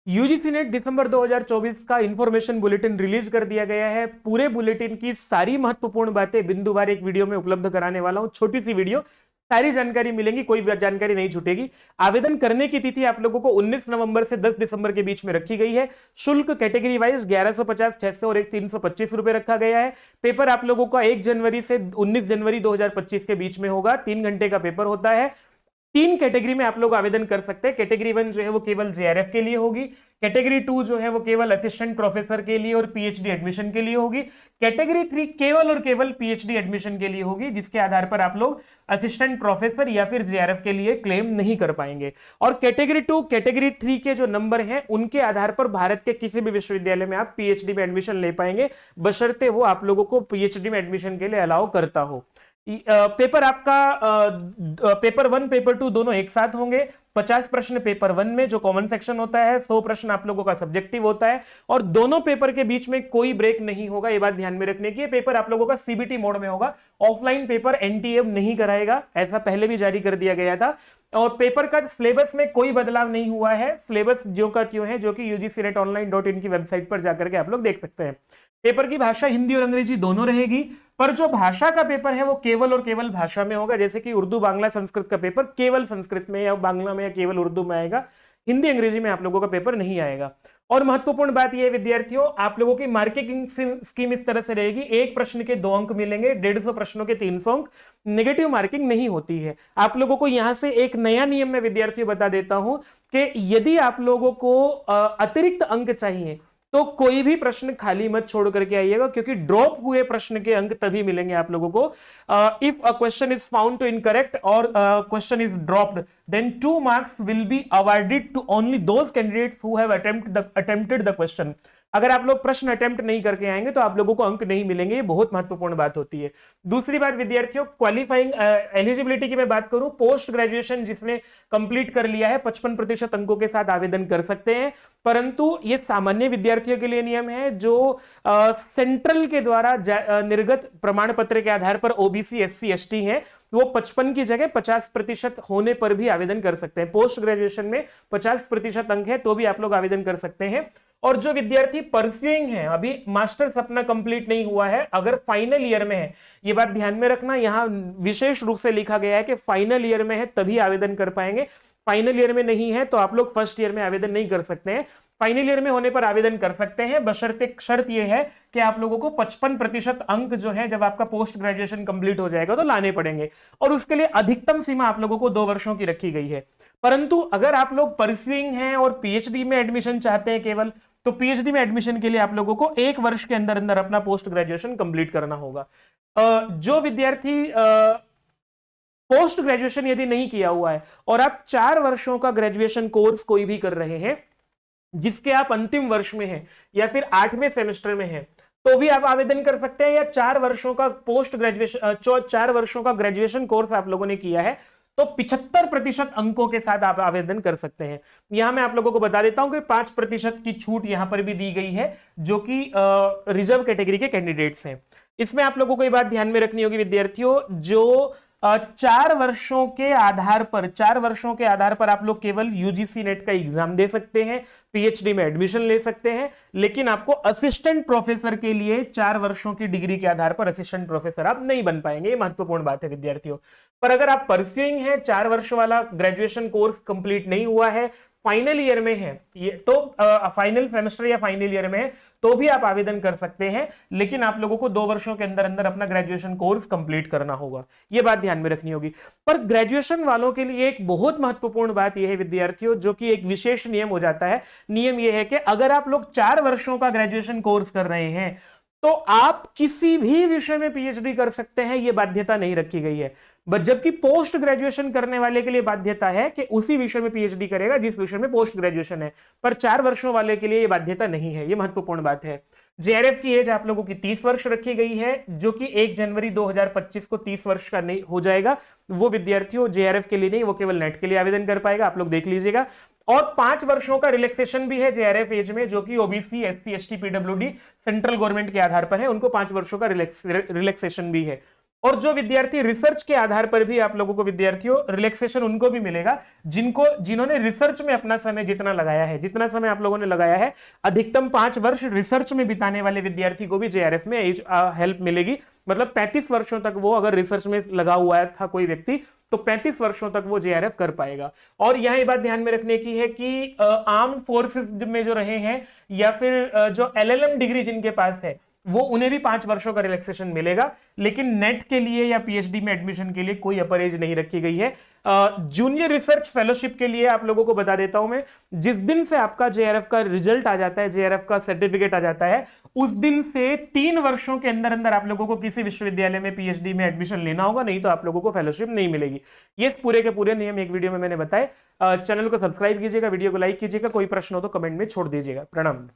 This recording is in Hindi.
यूजीसी नेट दिसंबर 2024 का इंफॉर्मेशन बुलेटिन रिलीज कर दिया गया है। पूरे बुलेटिन की सारी महत्वपूर्ण बातें बिंदुवार एक वीडियो में उपलब्ध कराने वाला हूं। छोटी सी वीडियो, सारी जानकारी मिलेंगी, कोई जानकारी नहीं छूटेगी। आवेदन करने की तिथि आप लोगों को 19 नवंबर से 10 दिसंबर के बीच में रखी गई है। शुल्क कैटेगरी वाइज 1150, 600 और 325 रुपए रखा गया है। पेपर आप लोगों का 1 जनवरी से 19 जनवरी 2025 के बीच में होगा। 3 घंटे का पेपर होता है। 3 कैटेगरी में आप लोग आवेदन कर सकते हैं। कैटेगरी 1 जो है वो केवल जेआरएफ के लिए होगी। कैटेगरी 2 जो है वो केवल असिस्टेंट प्रोफेसर के लिए और पीएचडी एडमिशन के लिए होगी। कैटेगरी 3 केवल और केवल पीएचडी एडमिशन के लिए होगी, जिसके आधार पर आप लोग असिस्टेंट प्रोफेसर या फिर जेआरएफ के लिए क्लेम नहीं कर पाएंगे। और कैटेगरी 2, कैटेगरी 3 के जो नंबर हैं उनके आधार पर भारत के किसी भी विश्वविद्यालय में आप पीएचडी में एडमिशन ले पाएंगे, बशर्ते वो आप लोगों को पीएचडी में एडमिशन के लिए अलाउ करता हो। पेपर आपका पेपर 1 पेपर 2 दोनों एक साथ होंगे। 50 प्रश्न पेपर 1 में जो कॉमन सेक्शन होता है, 100 प्रश्न आप लोगों का सब्जेक्टिव होता है और दोनों पेपर के बीच में कोई ब्रेक नहीं होगा। ये बात ध्यान में रखने की। पेपर आप लोगों का सीबीटी मोड में होगा। ऑफलाइन पेपर एनटीए नहीं कराएगा, ऐसा पहले भी जारी कर दिया गया था। और पेपर का सिलेबस में कोई बदलाव नहीं हुआ है। सिलेबस जो का त्यों है, जो कि ugcnetonline.in की वेबसाइट पर जाकर के आप लोग देख सकते हैं। पेपर की भाषा हिंदी और अंग्रेजी दोनों रहेगी, पर जो भाषा का पेपर है वो केवल और केवल भाषा में होगा। जैसे कि उर्दू, बांग्ला, संस्कृत का पेपर केवल संस्कृत में या बांग्ला में या केवल उर्दू में आएगा। हिंदी अंग्रेजी में आप लोगों का पेपर नहीं आएगा। और महत्वपूर्ण बात यह है विद्यार्थियों, आप लोगों की मार्किंग स्कीम इस तरह से रहेगी। एक प्रश्न के 2 अंक मिलेंगे, 150 प्रश्नों के 300 अंक। नेगेटिव मार्किंग नहीं होती है। आप लोगों को यहां से एक नया नियम मैं विद्यार्थियों बता देता हूं कि यदि आप लोगों को अतिरिक्त अंक चाहिए तो कोई भी प्रश्न खाली मत छोड़ करके आइएगा, क्योंकि ड्रॉप हुए प्रश्न के अंक तभी मिलेंगे आप लोगों को। If a question is found to incorrect और question is dropped, then 2 marks will be awarded to only those candidates who have attempted the question. अगर आप लोग प्रश्न अटेम्प्ट नहीं करके आएंगे तो आप लोगों को अंक नहीं मिलेंगे। ये बहुत महत्वपूर्ण बात होती है। दूसरी बात विद्यार्थियों, क्वालिफाइंग एलिजिबिलिटी की मैं बात करूं, पोस्ट ग्रेजुएशन जिसने कंप्लीट कर लिया है 55% अंकों के साथ आवेदन कर सकते हैं। परंतु ये सामान्य विद्यार्थियों के लिए नियम है जो सेंट्रल के द्वारा निर्गत प्रमाण पत्र के आधार पर ओबीसी, एससी, एसटी हैं, वो 55 की जगह 50% होने पर भी आवेदन कर सकते हैं। पोस्ट ग्रेजुएशन में 50% अंक है तो भी आप लोग आवेदन कर सकते हैं। और जो विद्यार्थी परस्यूइंग है, अभी मास्टर्स अपना कंप्लीट नहीं हुआ है, अगर फाइनल ईयर में है, ये बात ध्यान में रखना, यहां विशेष रूप से लिखा गया है कि फाइनल ईयर में है तभी आवेदन कर पाएंगे। फाइनल ईयर में नहीं है तो आप लोग फर्स्ट ईयर में आवेदन नहीं कर सकते हैं। फाइनल ईयर में होने पर आवेदन कर सकते हैं, बशर्ते शर्त यह है कि आप लोगों को 55% अंक जो है जब आपका पोस्ट ग्रेजुएशन कंप्लीट हो जाएगा तो लाने पड़ेंगे। और उसके लिए अधिकतम सीमा आप लोगों को 2 वर्षों की रखी गई है। परंतु अगर आप लोग परस्यूइंग हैं और पीएचडी में एडमिशन चाहते हैं केवल, तो पीएचडी में एडमिशन के लिए आप लोगों को 1 वर्ष के अंदर अंदर अपना पोस्ट ग्रेजुएशन कंप्लीट करना होगा। जो विद्यार्थी पोस्ट ग्रेजुएशन यदि नहीं किया हुआ है और आप 4 वर्षों का ग्रेजुएशन कोर्स कोई भी कर रहे हैं, जिसके आप अंतिम वर्ष में हैं या फिर 8वें सेमेस्टर में हैं, तो भी आप आवेदन कर सकते हैं। या 4 वर्षों का पोस्ट ग्रेजुएशन 4 वर्षों का ग्रेजुएशन कोर्स आप लोगों ने किया है तो 75% अंकों के साथ आप आवेदन कर सकते हैं। यहां मैं आप लोगों को बता देता हूं कि 5% की छूट यहां पर भी दी गई है, जो कि रिजर्व कैटेगरी के कैंडिडेट्स हैं। इसमें आप लोगों को ये बात ध्यान में रखनी होगी विद्यार्थियों, जो 4 वर्षों के आधार पर आप लोग केवल यूजीसी नेट का एग्जाम दे सकते हैं, पीएचडी में एडमिशन ले सकते हैं, लेकिन आपको असिस्टेंट प्रोफेसर के लिए 4 वर्षों की डिग्री के आधार पर असिस्टेंट प्रोफेसर आप नहीं बन पाएंगे। ये महत्वपूर्ण बात है विद्यार्थियों। पर अगर आप परस्यूइंग है, 4 वर्ष वाला ग्रेजुएशन कोर्स कंप्लीट नहीं हुआ है, फाइनल ईयर में है, ये तो फाइनल सेमेस्टर या फाइनल ईयर में है, तो भी आप आवेदन कर सकते हैं, लेकिन आप लोगों को 2 वर्षों के अंदर अंदर अपना ग्रेजुएशन कोर्स कंप्लीट करना होगा। ये बात ध्यान में रखनी होगी। पर ग्रेजुएशन वालों के लिए एक बहुत महत्वपूर्ण बात यह है विद्यार्थियों, जो कि एक विशेष नियम हो जाता है। नियम यह है कि अगर आप लोग 4 वर्षों का ग्रेजुएशन कोर्स कर रहे हैं तो आप किसी भी विषय में पीएचडी कर सकते हैं, यह बाध्यता नहीं रखी गई है। जबकि पोस्ट ग्रेजुएशन करने वाले के लिए बाध्यता है कि उसी विषय में पीएचडी करेगा जिस विषय में पोस्ट ग्रेजुएशन है, पर 4 वर्षों वाले के लिए यह बाध्यता नहीं है। यह महत्वपूर्ण बात है। जेआरएफ की एज आप लोगों की 30 वर्ष रखी गई है, जो कि 1 जनवरी 2025 को 30 वर्ष का नहीं हो जाएगा। वो विद्यार्थियों जेआरएफ के लिए नहीं, वो केवल नेट के लिए आवेदन कर पाएगा, आप लोग देख लीजिएगा। और 5 वर्षों का रिलैक्सेशन भी है जेआरएफ एज में, जो कि OBC, SC, ST, PWD central government के आधार पर है, उनको 5 वर्षों का रिलैक्सेशन भी है। और जो विद्यार्थी रिसर्च के आधार पर भी आप लोगों को विद्यार्थियों रिलैक्सेशन उनको भी मिलेगा जिन्होंने रिसर्च में अपना समय जितना लगाया है, जितना समय आप लोगों ने लगाया है, अधिकतम 5 वर्ष रिसर्च में बिताने वाले विद्यार्थी को भी जेआरएफ में एज हेल्प मिलेगी। मतलब 35 वर्षों तक वो अगर रिसर्च में लगा हुआ था कोई व्यक्ति, तो 35 वर्षों तक वो जेआरएफ कर पाएगा। और यहां ये बात ध्यान में रखने की है कि आर्म फोर्सेस में जो रहे हैं या फिर जो एलएलएम डिग्री जिनके पास है, वो उन्हें भी 5 वर्षों का रिलैक्सेशन मिलेगा। लेकिन नेट के लिए या पीएचडी में एडमिशन के लिए कोई अपर एज नहीं रखी गई है। जूनियर रिसर्च फेलोशिप के लिए आप लोगों को बता देता हूं मैं, जिस दिन से आपका जेआरएफ का रिजल्ट आ जाता है, जेआरएफ का सर्टिफिकेट आ जाता है, उस दिन से 3 वर्षों के अंदर अंदर आप लोगों को किसी विश्वविद्यालय में पीएचडी में एडमिशन लेना होगा, नहीं तो आप लोगों को फेलोशिप नहीं मिलेगी। ये पूरे के पूरे नियम एक वीडियो में मैंने बताए। चैनल को सब्सक्राइब कीजिएगा, वीडियो को लाइक कीजिएगा, कोई प्रश्न हो तो कमेंट में छोड़ दीजिएगा। प्रणाम।